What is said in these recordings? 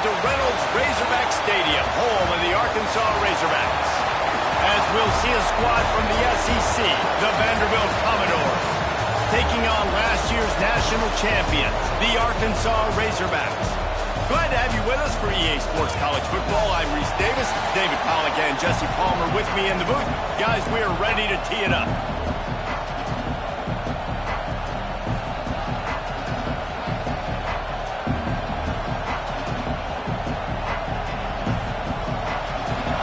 to Reynolds Razorback Stadium, home of the Arkansas Razorbacks. As we'll see a squad from the SEC, the Vanderbilt Commodores, taking on last year's national champions, the Arkansas Razorbacks. Glad to have you with us for EA Sports College Football. I'm Reese Davis, David Pollack and Jesse Palmer with me in the booth. Guys, we are ready to tee it up.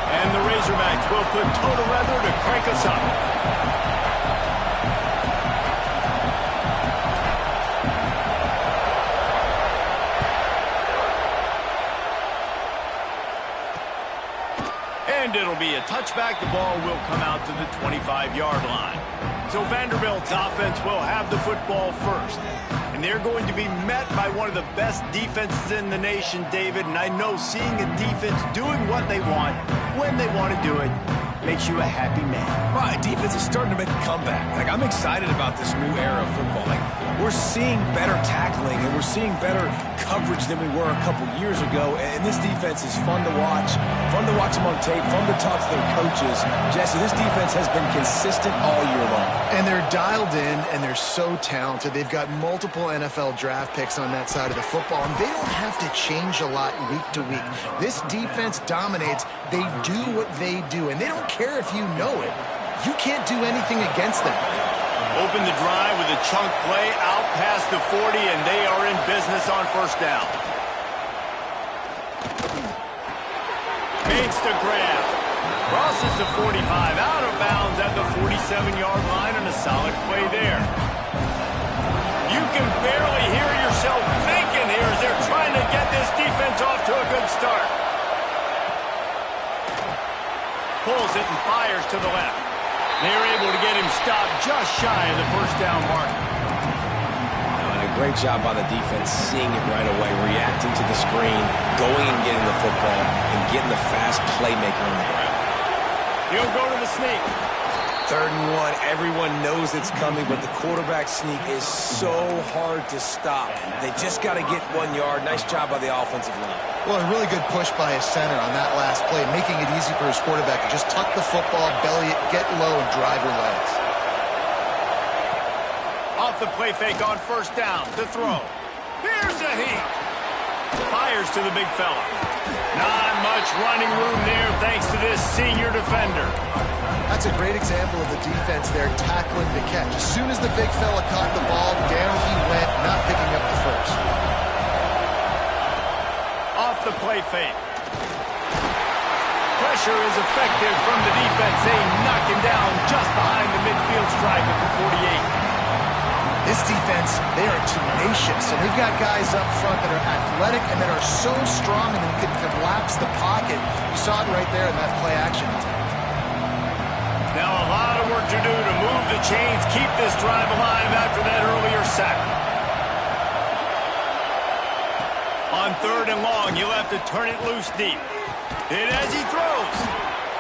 And the Razorbacks will put total weather to crank us up. And it'll be a touchback. The ball will come out to the 25-yard line. So Vanderbilt's offense will have the football first. And they're going to be met by one of the best defenses in the nation, David. And I know seeing a defense doing what they want, when they want to do it, makes you a happy man. Right, defense is starting to make a comeback. Like, I'm excited about this new era of football. Like, we're seeing better tackling and we're seeing better coverage than we were a couple years ago. And this defense is fun to watch them on tape, fun to talk to their coaches. Jesse, this defense has been consistent all year long. And they're dialed in, and they're so talented. They've got multiple NFL draft picks on that side of the football, and they don't have to change a lot week to week. This defense dominates. They do what they do, and they don't care if you know it. You can't do anything against them. Open the drive with a chunk play out past the 40, and they are in business on first down. Makes the grab. Crosses the 45, out of bounds at the 47-yard line, and a solid play there. You can barely hear yourself thinking here as they're trying to get this defense off to a good start. Pulls it and fires to the left. They're able to get him stopped just shy of the first down mark. And a great job by the defense, seeing it right away, reacting to the screen, going and getting the football, and getting the fast playmaker on the ground. He'll go to the sneak. 3rd and 1, everyone knows it's coming, but the quarterback sneak is so hard to stop. They just got to get 1 yard. Nice job by the offensive line. Well, a really good push by his center on that last play, making it easy for his quarterback to just tuck the football, belly it, get low, and drive your legs. Off the play fake on first down to throw. Here's a heat. Fires to the big fella. Not much running room there thanks to this senior defender. That's a great example of the defense there tackling the catch. As soon as the big fella caught the ball, down he went, not picking up the first. Off the play fake. Pressure is effective from the defense. They knock him down just behind the midfield stripe at the 48. This defense, they are tenacious, and they've got guys up front that are athletic and that are so strong and can collapse the pocket. You saw it right there in that play action attempt. Now a lot of work to do to move the chains, keep this drive alive after that earlier sack. On 3rd and long, you'll have to turn it loose deep. And as he throws,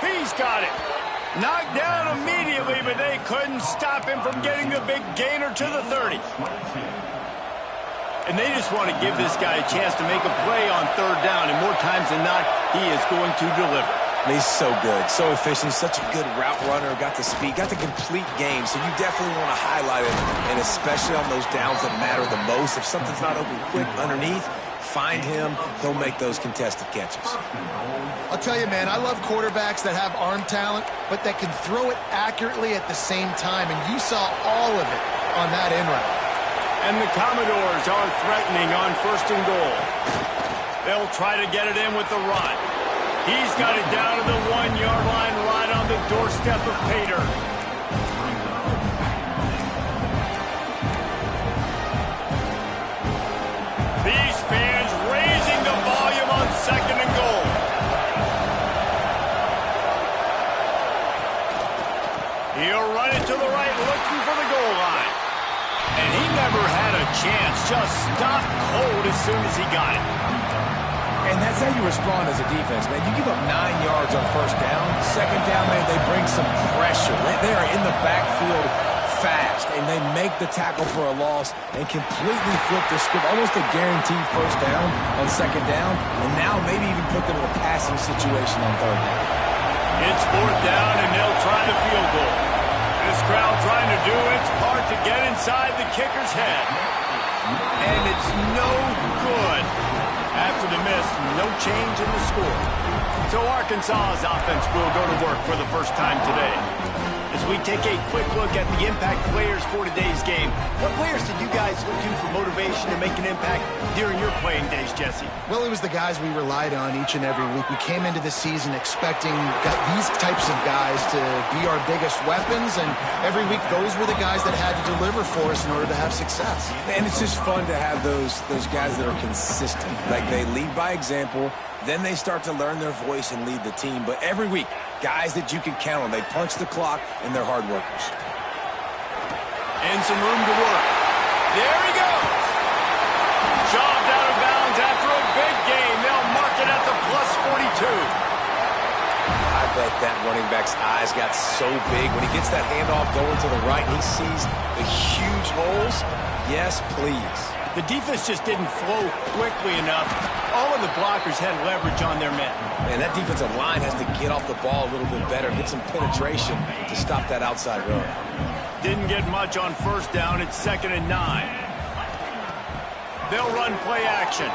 he's got it. Knocked down immediately, but they couldn't stop him from getting the big gainer to the 30. And they just want to give this guy a chance to make a play on 3rd down, and more times than not, he is going to deliver. He's so good, so efficient, such a good route runner, got the speed, got the complete game, so you definitely want to highlight it, and especially on those downs that matter the most. If something's not open quick underneath, find him, he'll make those contested catches. I'll tell you, man, I love quarterbacks that have arm talent, but that can throw it accurately at the same time, and you saw all of it on that in route. And the Commodores are threatening on 1st and goal. They'll try to get it in with the run. He's got it down to the 1-yard line right on the doorstep of Pater. These fans raising the volume on 2nd and goal. He'll run it to the right, looking for the goal line. And he never had a chance, just stopped cold as soon as he got it. And that's how you respond as a defense, man. You give up 9 yards on 1st down. 2nd down, man, they bring some pressure. They are in the backfield fast, and they make the tackle for a loss and completely flip the script, almost a guaranteed first down on second down, and now maybe even put them in a passing situation on third down. It's fourth down, and they'll try the field goal. This crowd trying to do its part to get inside the kicker's head. And it's no good. After the miss, no change in the score. So Arkansas's offense will go to work for the first time today. As we take a quick look at the impact players for today's game, what players did you guys look to for motivation to make an impact during your playing days, Jesse? Well, it was the guys we relied on each and every week. We came into the season expecting these types of guys to be our biggest weapons, and every week those were the guys that had to deliver for us in order to have success. And it's just fun to have those guys that are consistent. Like, they lead by example, then they start to learn their voice and lead the team. But every week, guys that you can count on. They punch the clock, and they're hard workers. And some room to work. There he goes. Shoved out of bounds after a big game. They'll mark it at the plus 42. I bet that running back's eyes got so big. When he gets that handoff going to the right, he sees the huge holes. Yes, please. The defense just didn't flow quickly enough. All of the blockers had leverage on their men. And that defensive line has to get off the ball a little bit better, get some penetration to stop that outside run. Didn't get much on first down. It's 2nd and 9. They'll run play action.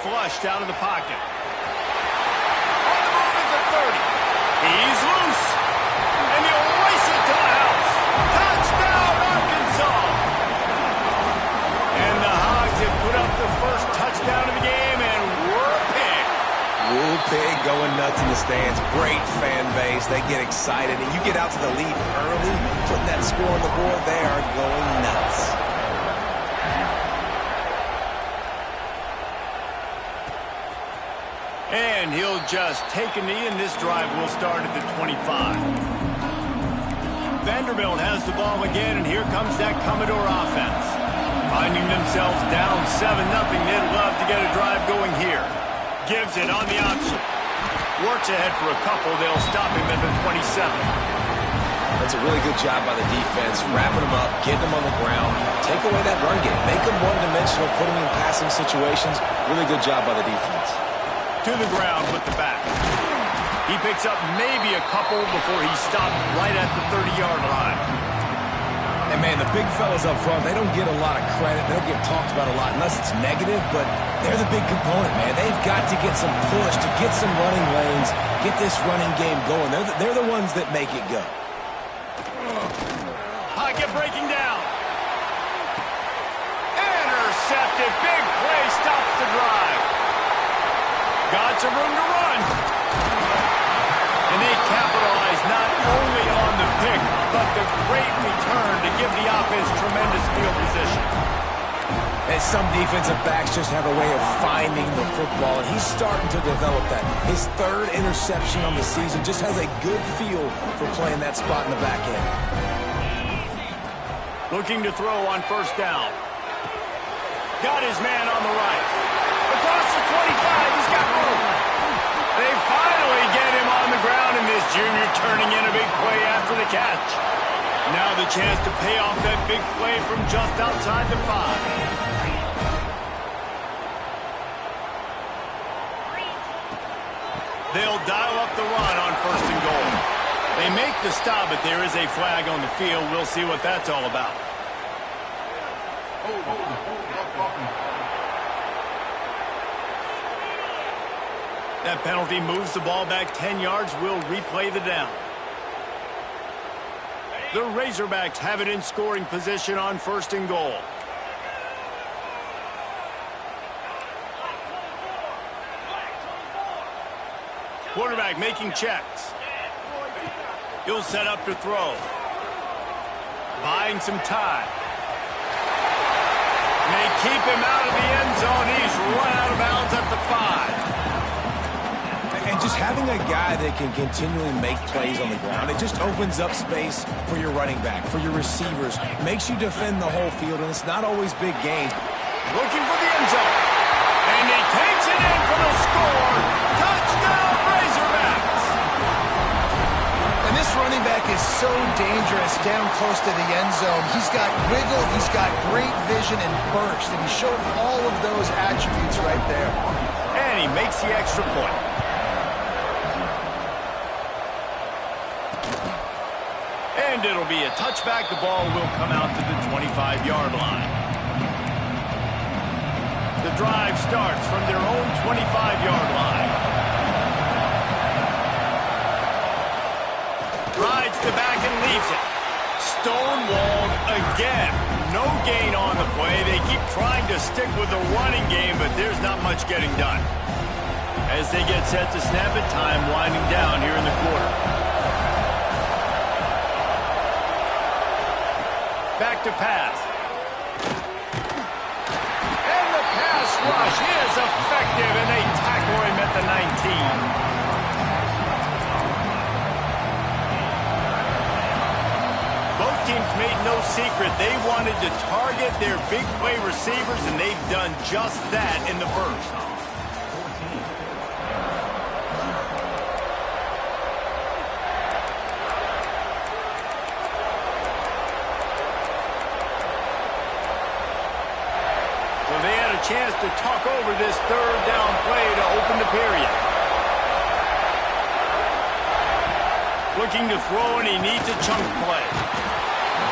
Flushed out of the pocket. On the move at the 30. He's loose. And he'll race it to the house. Touchdown, Arkansas! And the Hogs have put up the first touchdown of the game, and we're pig. Woo pig going nuts in the stands. Great fan base. They get excited, and you get out to the lead early, putting that score on the board. They are going nuts. And he'll just take a knee, and this drive will start at the 25. Vanderbilt has the ball again, and here comes that Commodore offense. Finding themselves down 7-0, they'd love to get a drive going here. Gives it on the option. Works ahead for a couple. They'll stop him at the 27. That's a really good job by the defense, wrapping them up, getting them on the ground, take away that run game, make them one-dimensional, put them in passing situations. Really good job by the defense. To the ground with the back. He picks up maybe a couple before he's stopped right at the 30-yard line. And, man, the big fellas up front, they don't get a lot of credit. They don't get talked about a lot unless it's negative, but they're the big component, man. They've got to get some push, to get some running lanes, get this running game going. They're the ones that make it go. Pocket breaking down. Intercepted. Big play stops the drive. Got some room to run. And they capitalize not only on the pick, but the great return to give the offense tremendous field position. And some defensive backs just have a way of finding the football, and he's starting to develop that. His 3rd interception on the season, just has a good feel for playing that spot in the back end. Looking to throw on first down. Got his man on the right. Across the 25, he's got room. They finally get him on the ground, and this junior turning in a big play after the catch. Now the chance to pay off that big play from just outside the 5. They'll dial up the run on 1st and goal. They make the stop, but there is a flag on the field. We'll see what that's all about. That penalty moves the ball back 10 yards. We'll replay the down. The Razorbacks have it in scoring position on 1st and goal. Quarterback making checks. He'll set up to throw. Buying some time. And they keep him out of the end zone. He's run out of bounds at the 5. And just having a guy that can continually make plays on the ground, it just opens up space for your running back, for your receivers, makes you defend the whole field, and it's not always big games. Looking for the end zone. And he takes it in for the score. Touchdown, Razorbacks! And this running back is so so dangerous down close to the end zone. He's got wiggle, he's got great vision and burst, and he showed all of those attributes right there. And he makes the extra point. And it'll be a touchback. The ball will come out to the 25-yard line. The drive starts from their own 25-yard line. Rides the back and leaves it. Stonewalled again. No gain on the play. They keep trying to stick with the running game, but there's not much getting done. As they get set to snap it, time winding down here in the quarter. Back to pass. And the pass rush is effective, and they tackle him at the 19. Both teams made no secret they wanted to target their big play receivers, and they've done just that in the first. So they had a chance to talk over this third down play to open the period. Looking to throw, and he needs a chunk play.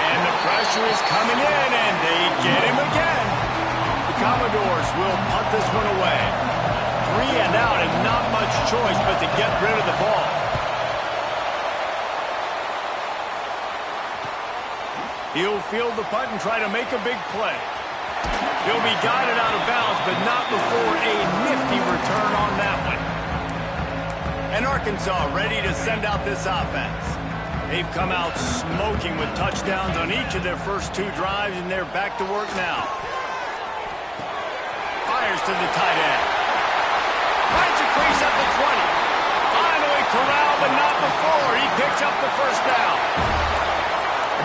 And the pressure is coming in, and they get him again. The Commodores will punt this one away. 3 and out, and not much choice but to get rid of the ball. He'll field the punt and try to make a big play. He'll be guided out of bounds, but not before a nifty return on that one. And Arkansas ready to send out this offense. They've come out smoking with touchdowns on each of their first 2 drives, and they're back to work now. Fires to the tight end. Finds a crease at the 20. Finally corralled, but not before. He picks up the first down.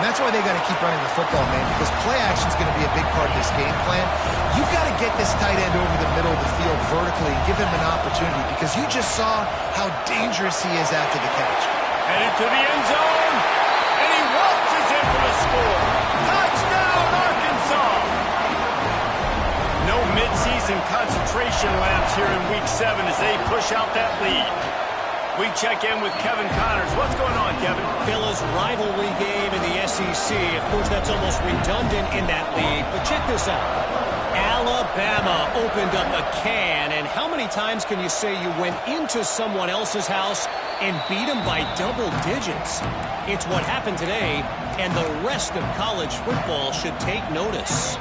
And that's why they got to keep running the football, man, because play action is going to be a big part of this game plan. You've got to get this tight end over the middle of the field vertically and give him an opportunity, because you just saw how dangerous he is after the catch. Headed to the end zone, and he waltzes in for the score. Touchdown, Arkansas! No midseason concentration laps here in Week 7 as they push out that lead. We check in with Kevin Connors. What's going on, Kevin? Fellas, rivalry game in the SEC. Of course, that's almost redundant in that league. But check this out. Alabama opened up a can, and how many times can you say you went into someone else's house and beat them by double digits? It's what happened today, and the rest of college football should take notice.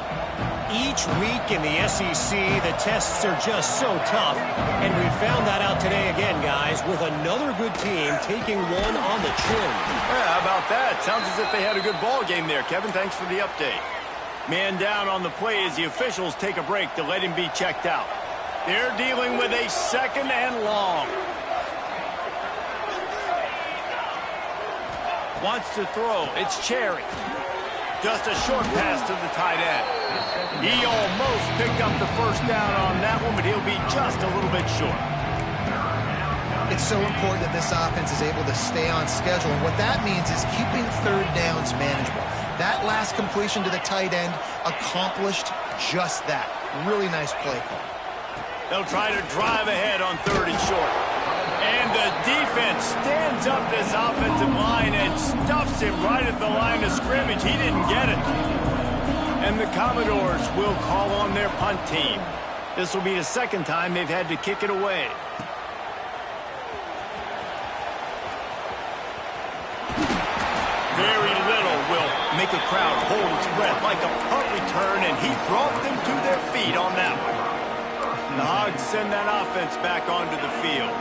Each week in the SEC, the tests are just so tough, and we found that out today again, guys, with another good team taking one on the chin. Yeah, how about that? Sounds as if they had a good ball game there, Kevin. Thanks for the update. Man down on the play as the officials take a break to let him be checked out. They're dealing with a 2nd and long. Wants to throw. It's Cherry. Just a short pass to the tight end. He almost picked up the first down on that one, but he'll be just a little bit short. It's so important that this offense is able to stay on schedule, and what that means is keeping third downs manageable. That last completion to the tight end accomplished just that. Really nice play call. They'll try to drive ahead on 3rd and short. And the defense stands up this offensive line and stuffs him right at the line of scrimmage. He didn't get it. And the Commodores will call on their punt team. This will be the 2nd time they've had to kick it away. Very little will make a crowd hold its breath like a punt return, and he brought them to their feet on that one. The Hogs send that offense back onto the field.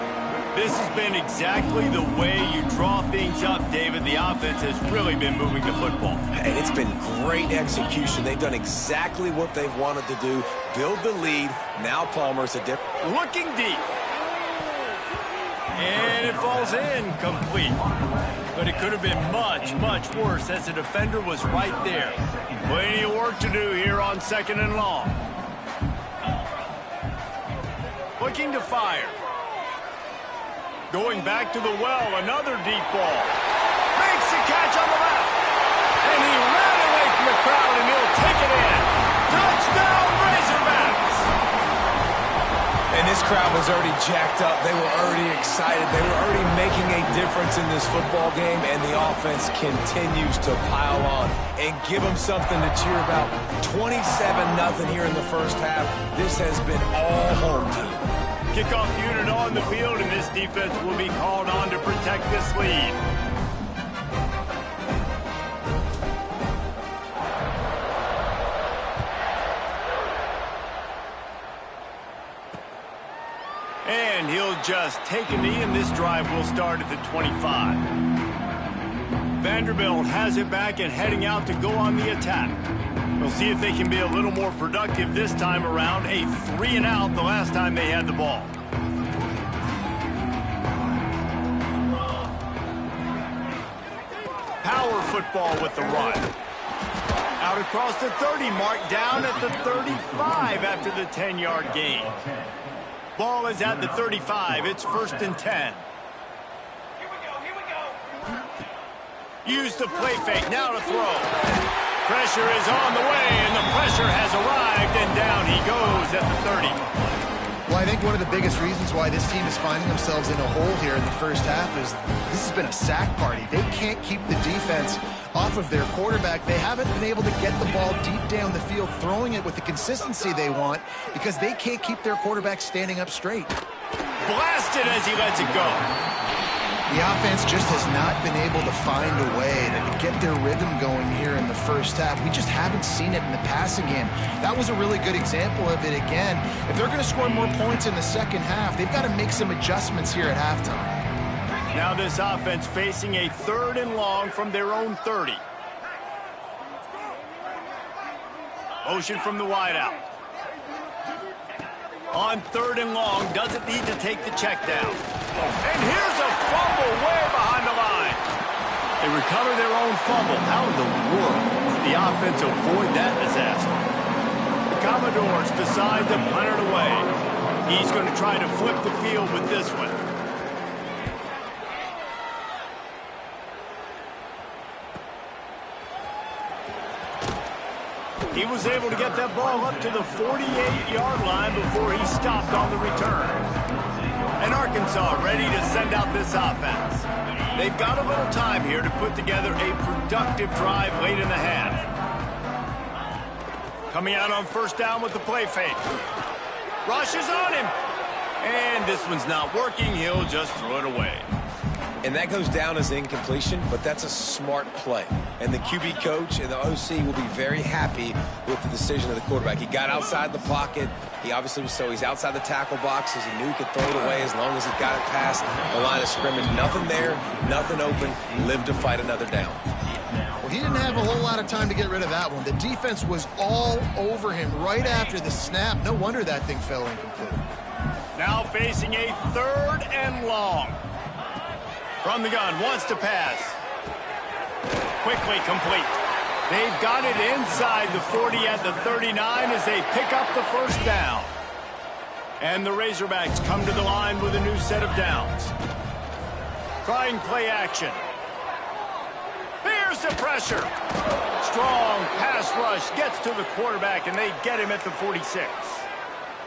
This has been exactly the way you draw things up, David. The offense has really been moving the football. And it's been great execution. They've done exactly what they've wanted to do. Build the lead. Now Palmer's a different. Looking deep. And it falls in complete. But it could have been much, much worse as the defender was right there. Plenty of work to do here on 2nd and long. Looking to fire. Going back to the well, another deep ball. Makes the catch crowd, and he'll take it in. Touchdown, Razorbacks! And this crowd was already jacked up. They were already excited. They were already making a difference in this football game, and the offense continues to pile on and give them something to cheer about. 27-0 here in the first half. This has been all home team. Kickoff unit on the field, and this defense will be called on to protect this lead. And he'll just take a knee, and this drive will start at the 25. Vanderbilt has it back and heading out to go on the attack. We'll see if they can be a little more productive this time around. A 3-and-out the last time they had the ball. Power football with the run. Out across the 30, marked down at the 35 after the 10-yard gain. Ball is at the 35. It's 1st and 10. Here we go. Use the play fake. Now to throw. Pressure is on the way, and the pressure has arrived, and down he goes at the 30. Well, I think one of the biggest reasons why this team is finding themselves in a hole here in the first half is this has been a sack party. They can't keep the defense off of their quarterback. They haven't been able to get the ball deep down the field, throwing it with the consistency they want because they can't keep their quarterback standing up straight. Blasted as he lets it go. The offense just has not been able to find a way to get their rhythm going here in the first half. We just haven't seen it in the passing game. That was a really good example of it again. If they're going to score more points in the second half, they've got to make some adjustments here at halftime. Now this offense facing a 3rd and long from their own 30. Motion from the wideout. On 3rd and long, doesn't need to take the check down. And here's a fumble way behind the line. They recover their own fumble. How in the world did the offense avoid that disaster? The Commodores decide to punt it away. He's going to try to flip the field with this one. He was able to get that ball up to the 48-yard line before he stopped on the return. And Arkansas ready to send out this offense. They've got a little time here to put together a productive drive late in the half. Coming out on 1st down with the play fake. Rushes on him. And this one's not working. He'll just throw it away. And that goes down as incompletion, but that's a smart play. And the QB coach and the OC will be very happy with the decision of the quarterback. He got outside the pocket. He obviously was he's outside the tackle boxes. He knew he could throw it away as long as he got it past the line of scrimmage. Nothing there, nothing open. Lived to fight another down. Well, he didn't have a whole lot of time to get rid of that one. The defense was all over him right after the snap. No wonder that thing fell incomplete. Now facing a 3rd and long. From the gun, wants to pass. Quickly complete. They've got it inside the 40 at the 39 as they pick up the 1st down. And the Razorbacks come to the line with a new set of downs. Trying play action. Here's the pressure. Strong pass rush gets to the quarterback, and they get him at the 46.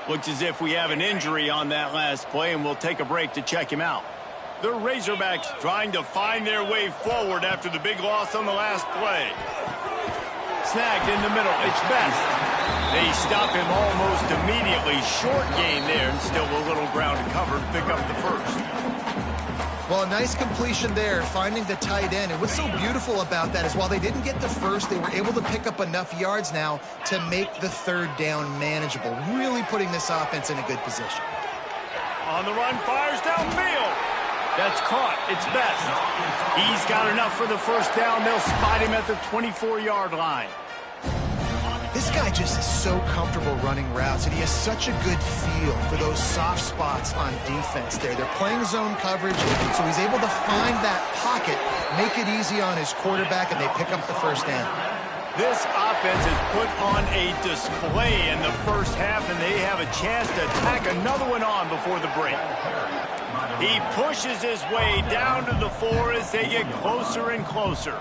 Looks as if we have an injury on that last play, and we'll take a break to check him out. The Razorbacks trying to find their way forward after the big loss on the last play. Snagged in the middle. It's Best. They stop him almost immediately. Short gain there, and still a little ground to cover to pick up the 1st. Well, a nice completion there, finding the tight end. And what's so beautiful about that is while they didn't get the 1st, they were able to pick up enough yards now to make the 3rd down manageable, really putting this offense in a good position. On the run, fires downfield. That's caught. It's Best. He's got enough for the 1st down. They'll spot him at the 24-yard line. This guy just is so comfortable running routes, and he has such a good feel for those soft spots on defense there. They're playing zone coverage, so he's able to find that pocket, make it easy on his quarterback, and they pick up the 1st down. This offense has put on a display in the first half, and they have a chance to tack another one on before the break. He pushes his way down to the 4 as they get closer and closer.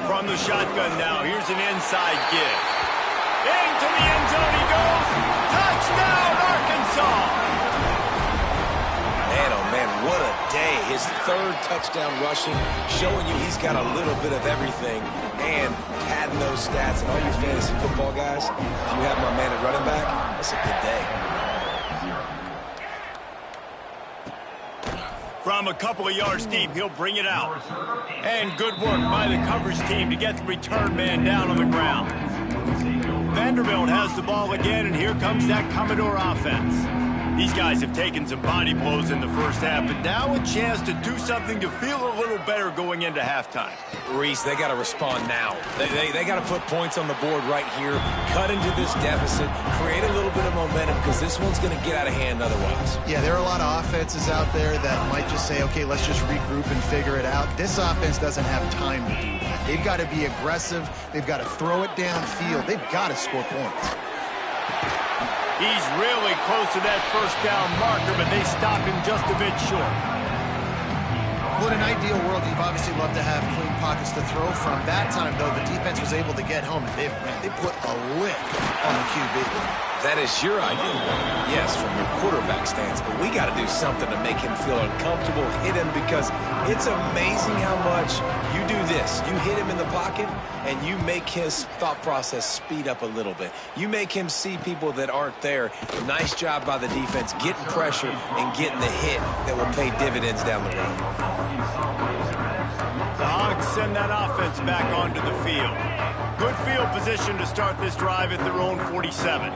From the shotgun now, here's an inside give. Into the end zone he goes. Touchdown, Arkansas! Man, oh man, what a day. His third touchdown rushing, showing you he's got a little bit of everything, and padding those stats. And all you fantasy football guys, if you have my man at running back, it's a good day. From a couple of yards deep, he'll bring it out. And good work by the coverage team to get the return man down on the ground. Vanderbilt has the ball again, and here comes that Commodore offense. These guys have taken some body blows in the first half, but now a chance to do something to feel a little better going into halftime. Reese, they got to respond now. They got to put points on the board right here, cut into this deficit, create a little bit of momentum, because this one's going to get out of hand otherwise. Yeah, there are a lot of offenses out there that might just say, okay, let's just regroup and figure it out. This offense doesn't have time to do that. They've got to be aggressive. They've got to throw it downfield. They've got to score points. He's really close to that first down marker, but they stop him just a bit short. Well, in an ideal world, you'd obviously love to have clean pockets to throw from. That time, though, the defense was able to get home, and they put a lick on the QB. That is your ideal world. Yes, from your quarterback stance, but we got to do something to make him feel uncomfortable, hit him, because it's amazing how much you do this. You hit him in the pocket, and you make his thought process speed up a little bit. You make him see people that aren't there. Nice job by the defense getting pressure and getting the hit that will pay dividends down the road. The Hogs send that offense back onto the field. Good field position to start this drive at their own 47.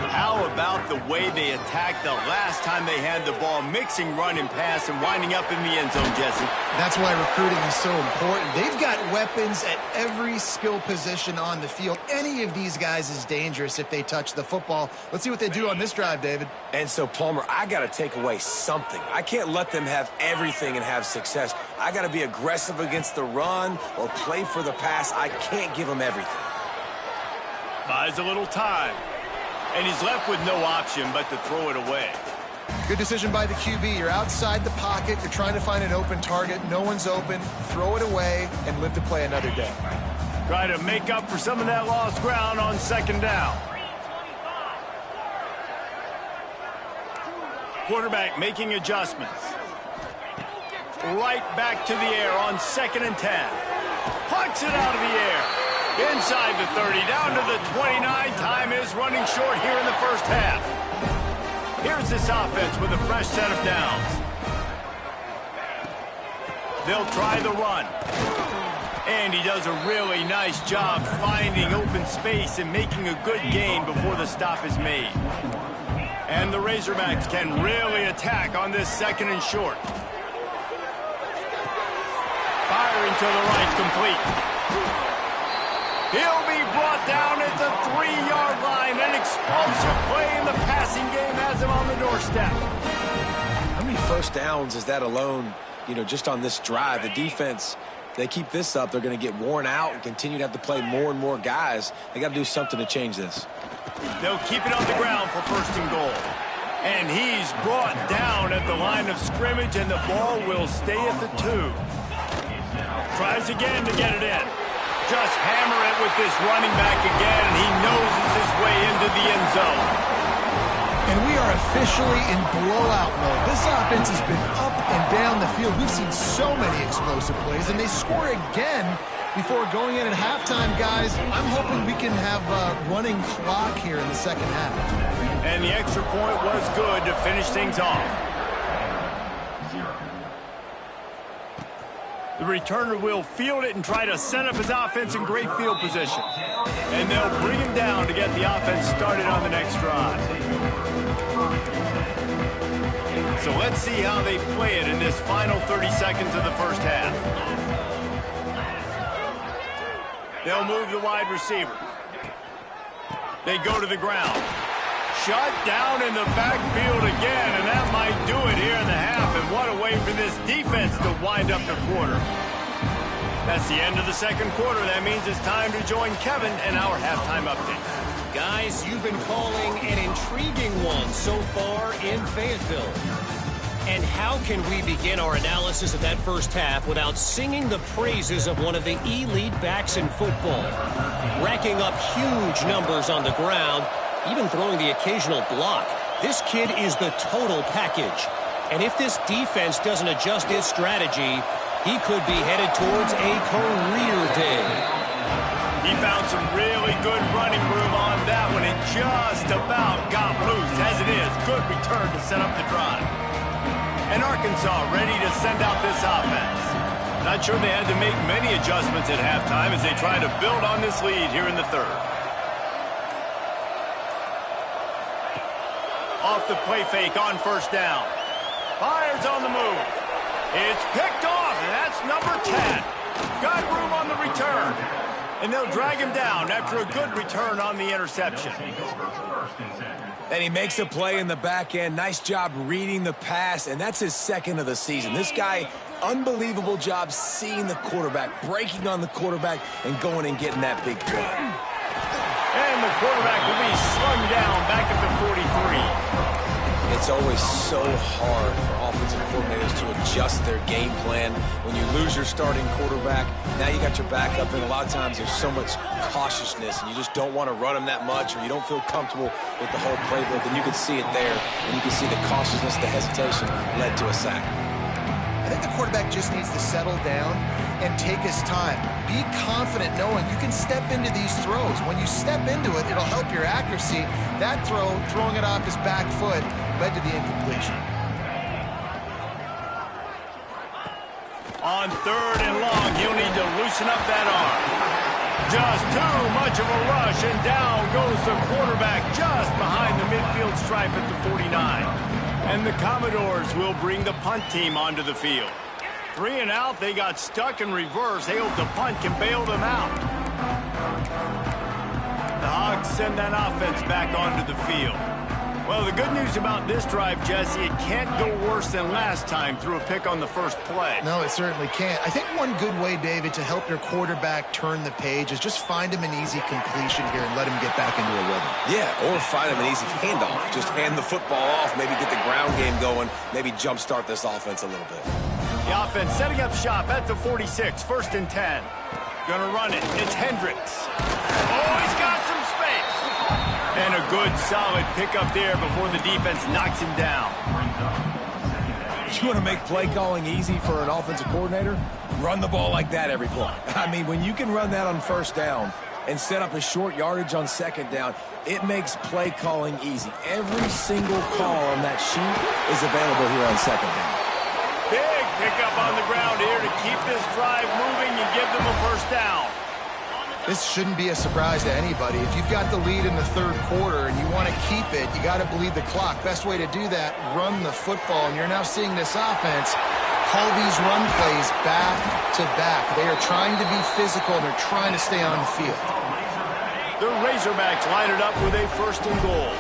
How about the way they attacked the last time they had the ball, mixing run and pass and winding up in the end zone, Jesse? That's why recruiting is so important. They've got weapons at every skill position on the field. Any of these guys is dangerous if they touch the football. Let's see what they do on this drive, David. And so, Palmer, I got to take away something. I can't let them have everything and have success. I got to be aggressive against the run or play for the pass. I can't give them everything. Buys a little time. And he's left with no option but to throw it away. Good decision by the QB. You're outside the pocket. You're trying to find an open target. No one's open. Throw it away and live to play another day. Try to make up for some of that lost ground on second down. Quarterback making adjustments. Right back to the air on 2nd and 10. Pucks it out of the air. Inside the 30, down to the 29. Time is running short here in the first half. Here's this offense with a fresh set of downs. They'll try the run. And he does a really nice job finding open space and making a good gain before the stop is made. And the Razorbacks can really attack on this 2nd and short. Firing to the right, complete. He'll be brought down at the 3-yard line. An explosive play in the passing game has him on the doorstep. How many first downs is that alone, just on this drive? The defense, they keep this up, they're going to get worn out and continue to have to play more and more guys. They got to do something to change this. They'll keep it on the ground for 1st and goal. And he's brought down at the line of scrimmage, and the ball will stay at the 2. Tries again to get it in. Just hammer it with this running back again, and he noses his way into the end zone. And we are officially in blowout mode. This offense has been up and down the field. We've seen so many explosive plays, and they score again before going in at halftime, guys. I'm hoping we can have a running clock here in the second half. And the extra point was good to finish things off. The returner will field it and try to set up his offense in great field position. And they'll bring him down to get the offense started on the next drive. So let's see how they play it in this final 30 seconds of the first half. They'll move the wide receiver. They go to the ground. Shut down in the backfield again, and that might do it here in the half. And what a way for this defense to wind up the quarter. That's the end of the second quarter. That means it's time to join Kevin and our halftime update. Guys, you've been calling an intriguing one so far in Fayetteville. And how can we begin our analysis of that first half without singing the praises of one of the elite backs in football? Racking up huge numbers on the ground, even throwing the occasional block. This kid is the total package. And if this defense doesn't adjust its strategy, he could be headed towards a career day. He found some really good running room on that one and just about got loose. As it is, good return to set up the drive. And Arkansas ready to send out this offense. Not sure they had to make many adjustments at halftime as they try to build on this lead here in the third. Off the play fake on first down. Fires on the move. It's picked off, and that's number 10. Got room on the return. And they'll drag him down after a good return on the interception. And he makes a play in the back end. Nice job reading the pass, and that's his second of the season. This guy, unbelievable job seeing the quarterback, breaking on the quarterback, and going and getting that big play. And the quarterback will be slung down back at the 43. It's always so hard for offensive coordinators to adjust their game plan. When you lose your starting quarterback, now you got your backup, and a lot of times there's so much cautiousness, and you just don't want to run them that much, or you don't feel comfortable with the whole playbook, and you can see it there, and you can see the cautiousness, the hesitation led to a sack. I think the quarterback just needs to settle down and take his time. Be confident knowing you can step into these throws. When you step into it, it'll help your accuracy. That throw, throwing it off his back foot, led to the incompletion. On third and long, he'll need to loosen up that arm. Just too much of a rush, and down goes the quarterback just behind the midfield stripe at the 49. And the Commodores will bring the punt team onto the field. 3 and out, they got stuck in reverse. They hope the punt can bail them out. The Hogs send that offense back onto the field. Well, the good news about this drive, Jesse, it can't go worse than last time through a pick on the first play. No, it certainly can't. I think one good way, David, to help your quarterback turn the page is just find him an easy completion here and let him get back into a rhythm. Yeah, or find him an easy handoff. Just hand the football off, maybe get the ground game going, maybe jumpstart this offense a little bit. The offense setting up shop at the 46, 1st and 10. Gonna run it. It's Hendricks. Oh, he's got some space. And a good, solid pickup there before the defense knocks him down. You want to make play calling easy for an offensive coordinator? Run the ball like that every play. I mean, when you can run that on first down and set up a short yardage on second down, it makes play calling easy. Every single call on that sheet is available here on second down. Big pickup on the ground here to keep this drive moving and give them a first down. This shouldn't be a surprise to anybody. If you've got the lead in the third quarter and you want to keep it, you got to bleed the clock. Best way to do that, run the football. And you're now seeing this offense call these run plays back to back. They are trying to be physical, and they're trying to stay on the field. The Razorbacks line it up with a 1st and goal.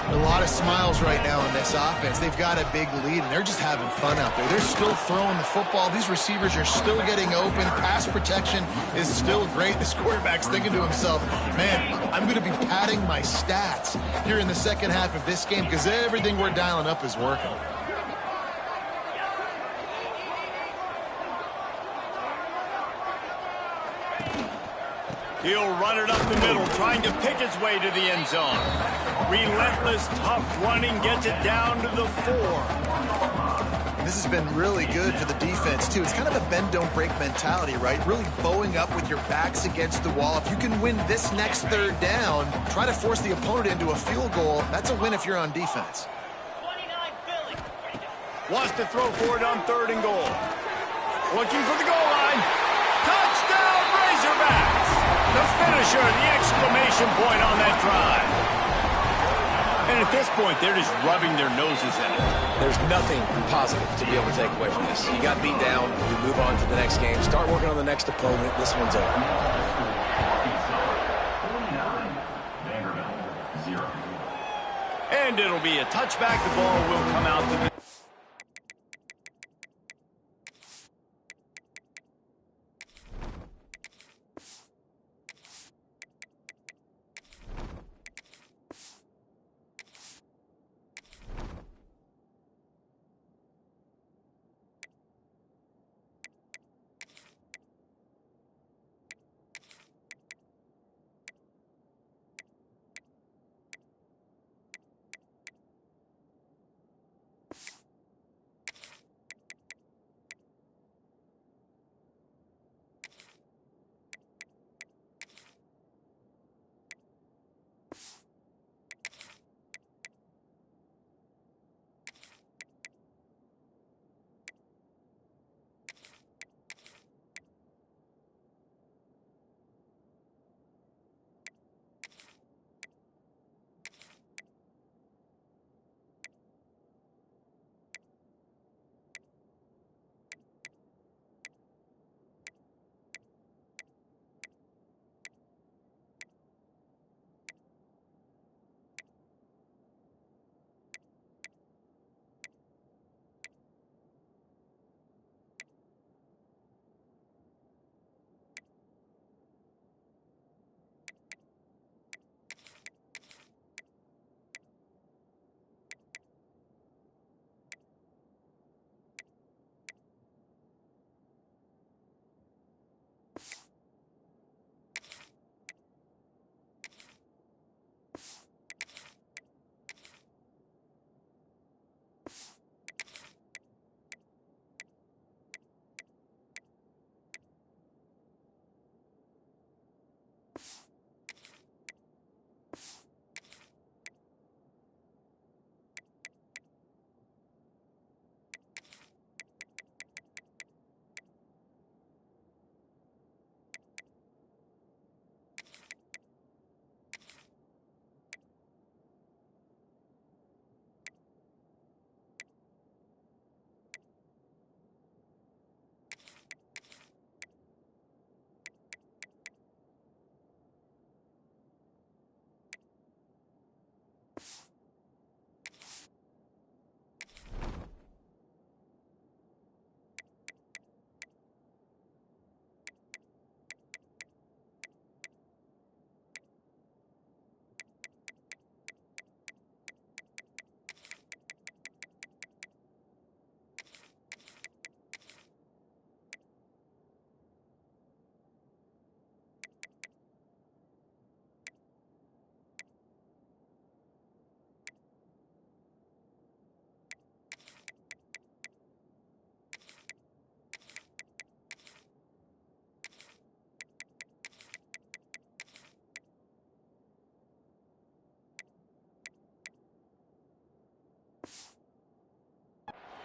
A lot of smiles right now in this offense. They've got a big lead, and they're just having fun out there. They're still throwing the football. These receivers are still getting open. Pass protection is still great. This quarterback's thinking to himself, man, I'm going to be padding my stats here in the second half of this game because everything we're dialing up is working. He'll run it up the middle, trying to pick his way to the end zone. Relentless, tough running, gets it down to the 4. This has been really good for the defense, too. It's kind of a bend-don't-break mentality, right? Really bowing up with your backs against the wall. If you can win this next third down, try to force the opponent into a field goal. That's a win if you're on defense. Wants to throw for it on 3rd and goal. Looking for the goal line. Touchdown, Razorbacks! The finisher, the exclamation point on that drive. And at this point, they're just rubbing their noses in it. There's nothing positive to be able to take away from this. You got beat down, you move on to the next game, start working on the next opponent. This one's over. And it'll be a touchback. The ball will come out to the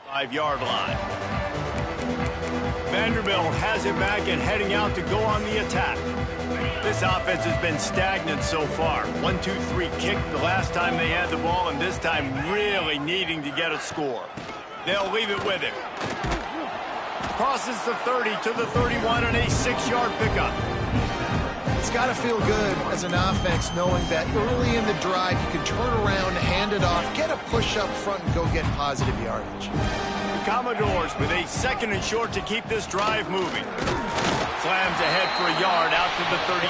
5-yard line. Vanderbilt has it back and heading out to go on the attack. This offense has been stagnant so far. 1-2-3 kick the last time they had the ball, and this time really needing to get a score. They'll leave it with him. Crosses the 30 to the 31 and a 6-yard pickup. It's got to feel good as an offense knowing that early in the drive you can turn around, hand it off, get a push up front, and go get positive yardage. The Commodores with a 2nd and short to keep this drive moving. Slams ahead for a yard out to the 33.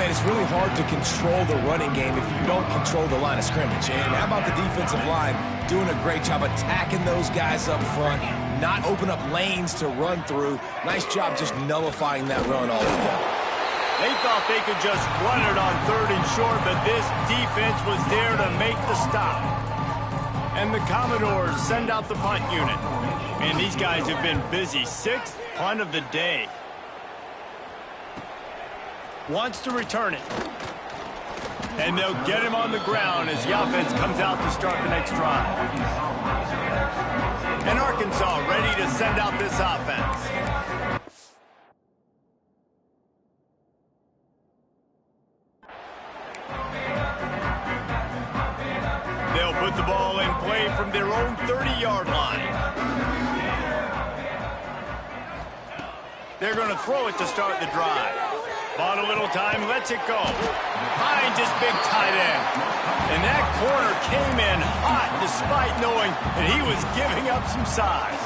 Man, it's really hard to control the running game if you don't control the line of scrimmage. And how about the defensive line doing a great job attacking those guys up front, not open up lanes to run through. Nice job just nullifying that run altogether. They thought they could just run it on 3rd and short, but this defense was there to make the stop. And the Commodores send out the punt unit. And these guys have been busy. 6th punt of the day. Wants to return it. And they'll get him on the ground as the offense comes out to start the next drive. And Arkansas ready to send out this offense. They'll put the ball in play from their own 30-yard line. They're going to throw it to start the drive. Bought a little time, lets it go. Finds his big tight end. And that corner came in hot despite knowing that he was giving up some size.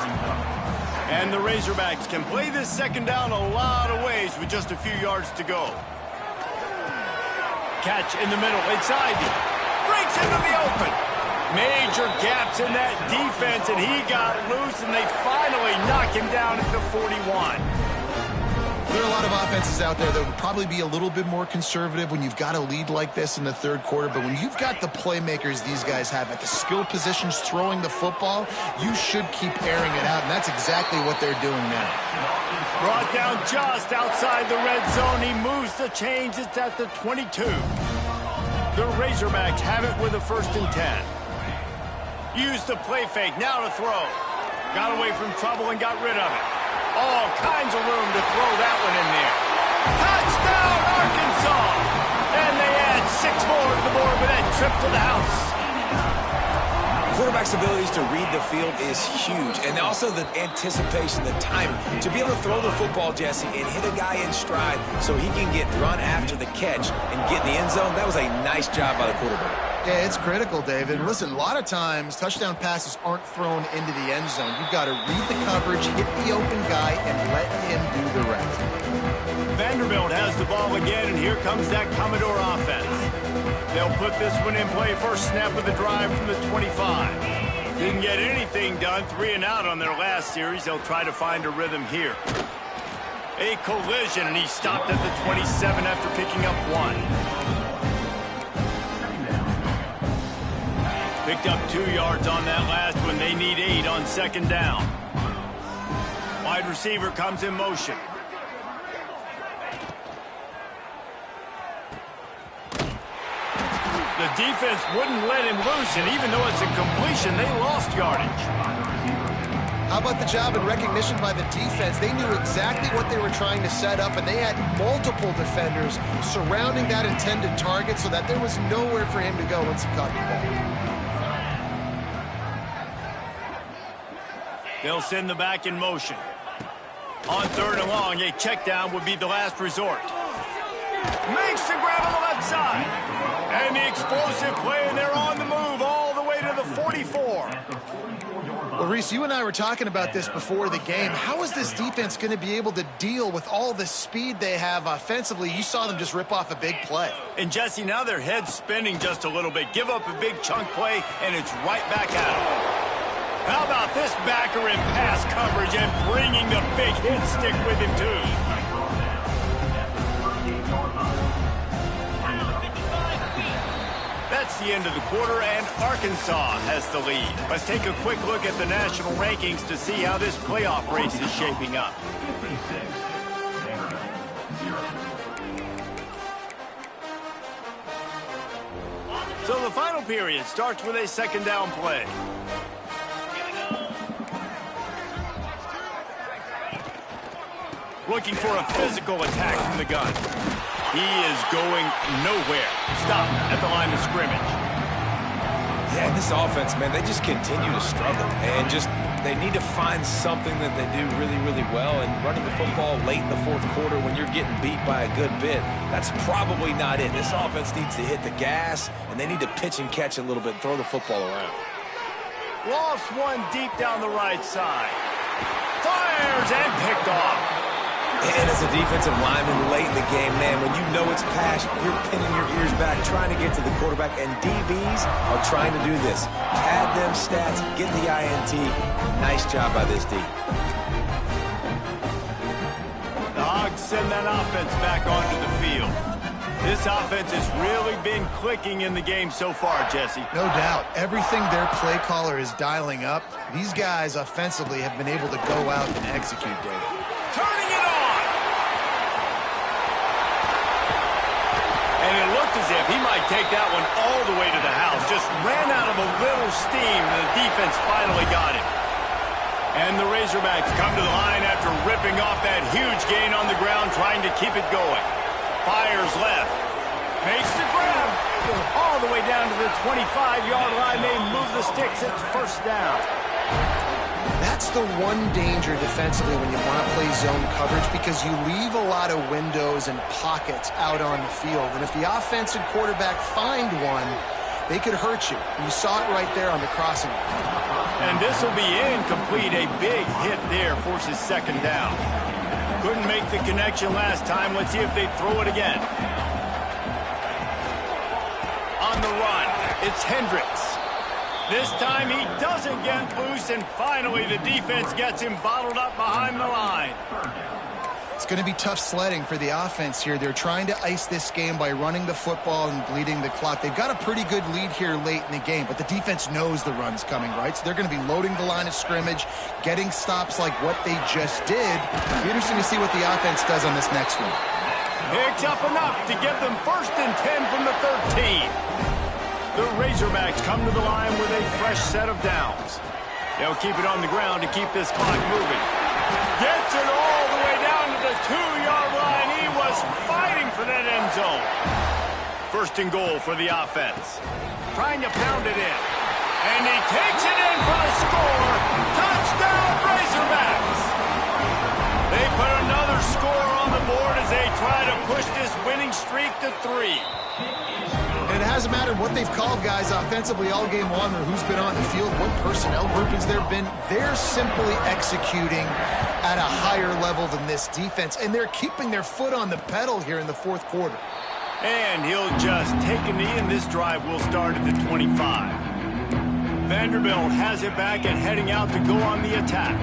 And the Razorbacks can play this 2nd down a lot of ways with just a few yards to go. Catch in the middle, it's Ivy. Breaks into the open. Major gaps in that defense, and he got loose, and they finally knock him down at the 41. There are a lot of offenses out there that would probably be a little bit more conservative when you've got a lead like this in the 3rd quarter, but when you've got the playmakers these guys have at the skill positions throwing the football, you should keep airing it out, and that's exactly what they're doing now. Brought down just outside the red zone. He moves the chains. It's at the 22. The Razorbacks have it with a 1st and 10. Used the play fake, now to throw. Got away from trouble and got rid of it. All kinds of room to throw that one in there. Touchdown, Arkansas! And they add 6 more to the board with that trip to the house. Quarterback's abilities to read the field is huge, and also the anticipation, the timing. To be able to throw the football, Jesse, and hit a guy in stride so he can get run after the catch and get in the end zone, that was a nice job by the quarterback. Yeah, it's critical, David. Listen, a lot of times touchdown passes aren't thrown into the end zone. You've got to read the coverage, hit the open guy, and let him do the rest. Vanderbilt has the ball again, and here comes that Commodore offense. They'll put this one in play. First snap of the drive from the 25. Didn't get anything done. 3 and out on their last series. They'll try to find a rhythm here. A collision, and he stopped at the 27 after picking up 1. Picked up 2 yards on that last one. They need 8 on 2nd down. Wide receiver comes in motion. The defense wouldn't let him loose, and even though it's a completion, they lost yardage. How about the job and recognition by the defense? They knew exactly what they were trying to set up, and they had multiple defenders surrounding that intended target so that there was nowhere for him to go once he caught the ball. They'll send the back in motion. On 3rd and long, a check down would be the last resort. Makes the grab on the left side. And the explosive play, and they're on the move all the way to the 44. Well, Reese, you and I were talking about this before the game. How is this defense going to be able to deal with all the speed they have offensively? You saw them just rip off a big play. And, Jesse, now their head's spinning just a little bit. Give up a big chunk play, and it's right back at them. How about this backer in pass coverage and bringing the big hit stick with him, too? That's the end of the quarter, and Arkansas has the lead. Let's take a quick look at the national rankings to see how this playoff race is shaping up. So the final period starts with a second down play. Looking for a physical attack from the gun. He is going nowhere. Stop at the line of scrimmage. Yeah, this offense, man, they just continue to struggle. And they need to find something that they do really, really well. And running the football late in the fourth quarter when you're getting beat by a good bit, that's probably not it. This offense needs to hit the gas, and they need to pitch and catch a little bit and throw the football around. Lost one deep down the right side. Fires and picked off. And as a defensive lineman late in the game, man, when you know it's passed, you're pinning your ears back, trying to get to the quarterback, and DBs are trying to do this. Pad them stats, get the INT. Nice job by this D. The Hogs send that offense back onto the field. This offense has really been clicking in the game so far, Jesse. No doubt. Everything their play caller is dialing up, these guys offensively have been able to go out and execute, David. Turning it on! And it looked as if he might take that one all the way to the house. Just ran out of a little steam, and the defense finally got him. And the Razorbacks come to the line after ripping off that huge gain on the ground, trying to keep it going. Fires left. Makes the grab. All the way down to the 25-yard line. They move the sticks. It's first down. That's the one danger defensively when you want to play zone coverage, because you leave a lot of windows and pockets out on the field. And if the offense and quarterback find one, they could hurt you. You saw it right there on the crossing. And this will be incomplete. A big hit there forces second down. Couldn't make the connection last time. Let's see if they throw it again. On the run, it's Hendricks. This time he doesn't get loose, and finally the defense gets him bottled up behind the line. It's going to be tough sledding for the offense here. They're trying to ice this game by running the football and bleeding the clock. They've got a pretty good lead here late in the game, but the defense knows the run's coming, right? So they're going to be loading the line of scrimmage, getting stops like what they just did. It'll be interesting to see what the offense does on this next one. Picks up enough to get them 1st and 10 from the 13. The Razorbacks come to the line with a fresh set of downs. They'll keep it on the ground to keep this clock moving. Gets it all the way down to the 2-yard line. He was fighting for that end zone. 1st and goal for the offense. Trying to pound it in. And he takes it in for the score. Touchdown, Razorbacks! They put another score on the board as they try to push this winning streak to 3. And it hasn't mattered what they've called guys offensively all game long or who's been on the field, what personnel groupings there have been. They're simply executing at a higher level than this defense, and they're keeping their foot on the pedal here in the fourth quarter. And he'll just take a knee, and this drive will start at the 25. Vanderbilt has it back and heading out to go on the attack.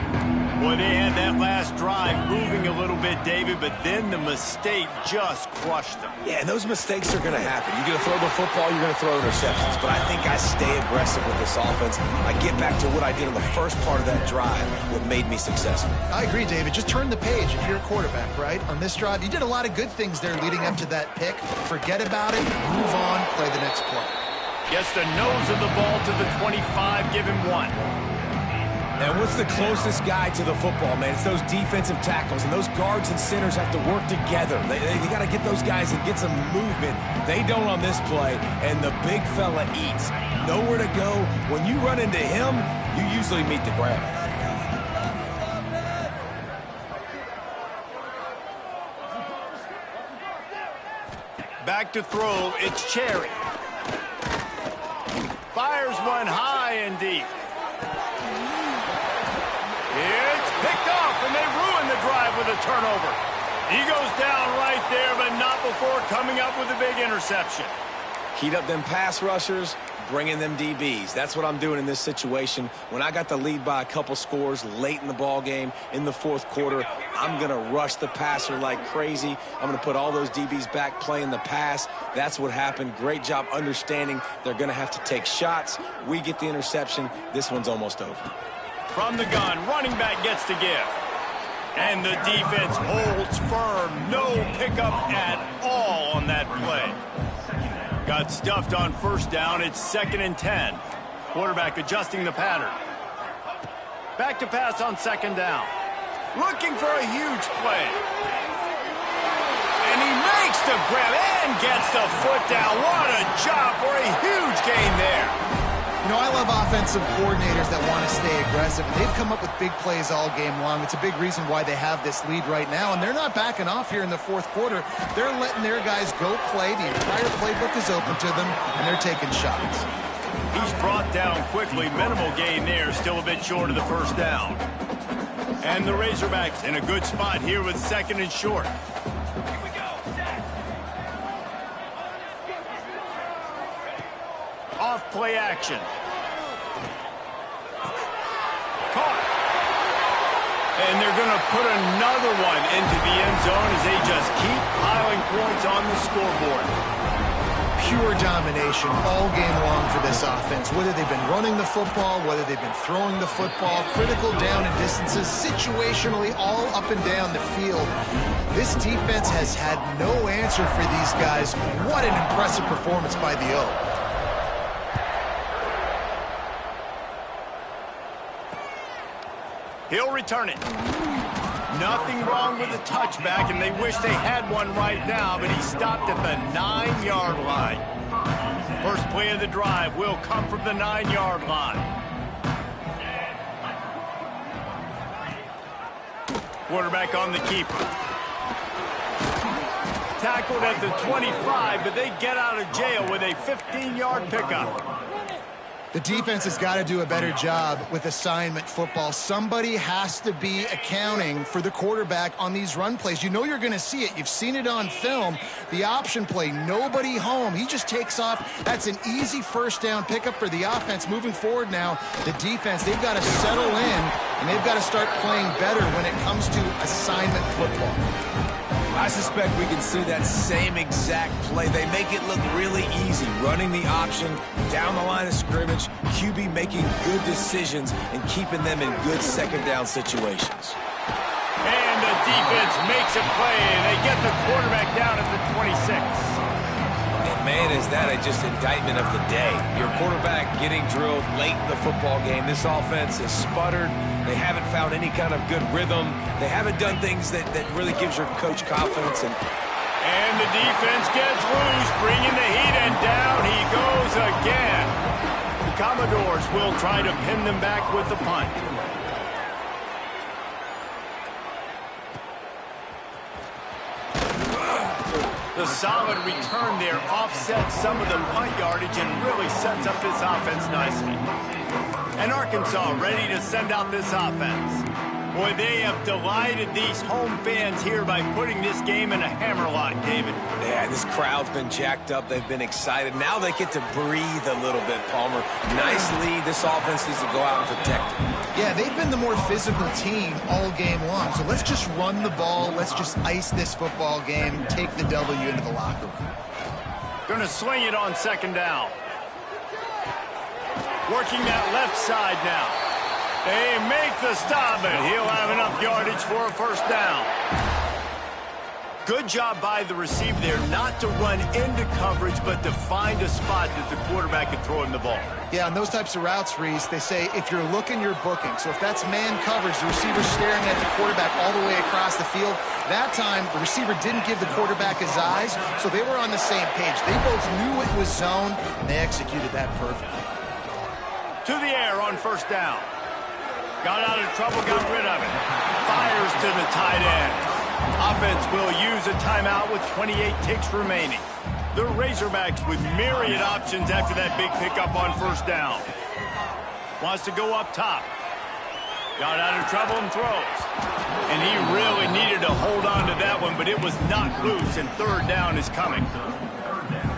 Boy, they had that last drive moving a little bit, David, but then the mistake just crushed them. Yeah, and those mistakes are going to happen. You're going to throw the football, you're going to throw interceptions. But I think I stay aggressive with this offense. I get back to what I did in the first part of that drive, what made me successful. I agree, David. Just turn the page if you're a quarterback, right? On this drive, you did a lot of good things there leading up to that pick. Forget about it, move on, play the next play. Gets the nose of the ball to the 25, give him 1. And what's the closest guy to the football, man? It's those defensive tackles, and those guards and centers have to work together. They got to get those guys and get some movement. They don't on this play, and the big fella eats. Nowhere to go. When you run into him, you usually meet the ground. Back to throw, it's Cherry. Fires one high and deep. It's picked off, and they ruin the drive with a turnover. He goes down right there, but not before coming up with a big interception. Heat up them pass rushers, bring in them DBs. That's what I'm doing in this situation. When I got the lead by a couple scores late in the ball game, in the fourth quarter, I'm going to rush the passer like crazy. I'm going to put all those DBs back playing the pass. That's what happened. Great job understanding they're going to have to take shots. We get the interception. This one's almost over. From the gun, running back gets to give. And the defense holds firm. No pickup at all on that play. Got stuffed on first down. It's 2nd and 10. Quarterback adjusting the pattern. Back to pass on 2nd down. Looking for a huge play. And he makes the grab and gets the foot down. What a job for a huge gain there. You know, I love offensive coordinators that want to stay aggressive. They've come up with big plays all game long. It's a big reason why they have this lead right now, and they're not backing off here in the 4th quarter. They're letting their guys go play. The entire playbook is open to them, and they're taking shots. He's brought down quickly. Minimal gain there, still a bit short of the first down. And the Razorbacks in a good spot here with 2nd and short. Off play action. Caught. And they're going to put another one into the end zone as they just keep piling points on the scoreboard. Pure domination all game long for this offense. Whether they've been running the football, whether they've been throwing the football, critical down and distances, situationally all up and down the field. This defense has had no answer for these guys. What an impressive performance by the O. He'll return it. Nothing wrong with the touchback, and they wish they had one right now, but he stopped at the 9-yard line. First play of the drive will come from the 9-yard line. Quarterback on the keeper. Tackled at the 25, but they get out of jail with a 15-yard pickup. The defense has got to do a better job with assignment football. Somebody has to be accounting for the quarterback on these run plays. You know you're going to see it. You've seen it on film. The option play, nobody home. He just takes off. That's an easy first down pickup for the offense. Moving forward now, the defense, they've got to settle in, and they've got to start playing better when it comes to assignment football. I suspect we can see that same exact play. They make it look really easy, running the option down the line of scrimmage, QB making good decisions and keeping them in good 2nd down situations. And the defense makes a play, and they get the quarterback down at the 26. And man, is that just indictment of the day. Your quarterback getting drilled late in the football game. This offense has sputtered. They haven't found any kind of good rhythm. They haven't done things that really gives your coach confidence. And the defense gets loose, bringing the heat, and down he goes again. The Commodores will try to pin them back with the punt. The solid return there offsets some of the punt yardage and really sets up this offense nicely. And Arkansas ready to send out this offense. Boy, they have delighted these home fans here by putting this game in a hammerlock, David. Yeah, this crowd's been jacked up. They've been excited. Now they get to breathe a little bit, Palmer. Nice lead. This offense needs to go out and protect it. Yeah, they've been the more physical team all game long. So let's just run the ball. Let's just ice this football game, take the W into the locker room. Going to swing it on 2nd down. Working that left side now. They make the stop, and he'll have enough yardage for a first down. Good job by the receiver there not to run into coverage, but to find a spot that the quarterback can throw him the ball. Yeah, on those types of routes, Reese, they say if you're looking, you're booking. So if that's man coverage, the receiver's staring at the quarterback all the way across the field. That time, the receiver didn't give the quarterback his eyes, so they were on the same page. They both knew it was zone, and they executed that perfectly. To the air on first down. Got out of trouble, got rid of it. Fires to the tight end. Offense will use a timeout with 28 ticks remaining. The Razorbacks with myriad options after that big pickup on first down. Wants to go up top. Got out of trouble and throws. And he really needed to hold on to that one, but it was knocked loose, and 3rd down is coming.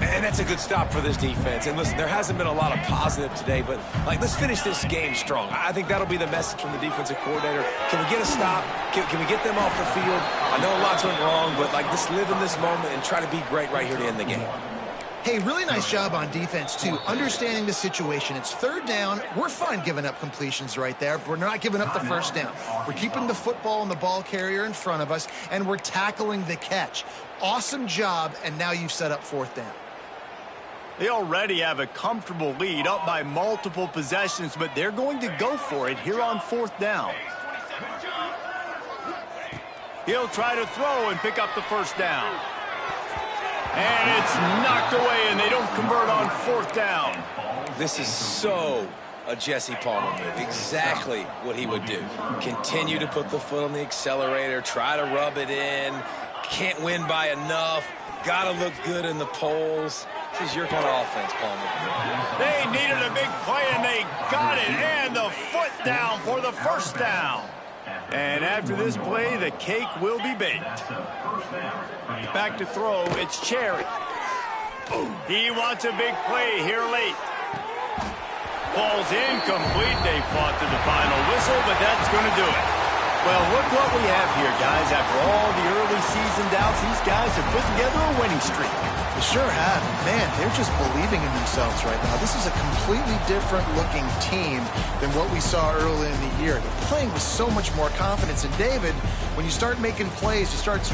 And that's a good stop for this defense. And listen, there hasn't been a lot of positive today, but let's finish this game strong. I think that'll be the message from the defensive coordinator. Can we get a stop? Can we get them off the field? I know lots went wrong, but let's live in this moment and try to be great right here to end the game. Hey, really nice job on defense, too, understanding the situation. It's 3rd down. We're fine giving up completions right there. We're not giving up the first down. We're keeping the football and the ball carrier in front of us, and we're tackling the catch. Awesome job, and now you've set up 4th down. They already have a comfortable lead, up by multiple possessions, but they're going to go for it here on 4th down. He'll try to throw and pick up the 1st down. And it's knocked away, and they don't convert on 4th down. This is so a Jesse Palmer move. Exactly what he would do. Continue to put the foot on the accelerator, try to rub it in. Can't win by enough. Got to look good in the polls. This is your kind of offense, Palmer. They needed a big play, and they got it. And the foot down for the 1st down. And after this play, the cake will be baked. Back to throw, it's Cherry. He wants a big play here late. Ball's incomplete. They fought to the final whistle, but that's going to do it. Well, look what we have here, guys. After all the early season doubts, these guys have put together a winning streak. They sure have. Man, they're just believing in themselves right now. This is a completely different looking team than what we saw early in the year. They're playing with so much more confidence. And David, when you start making plays, you start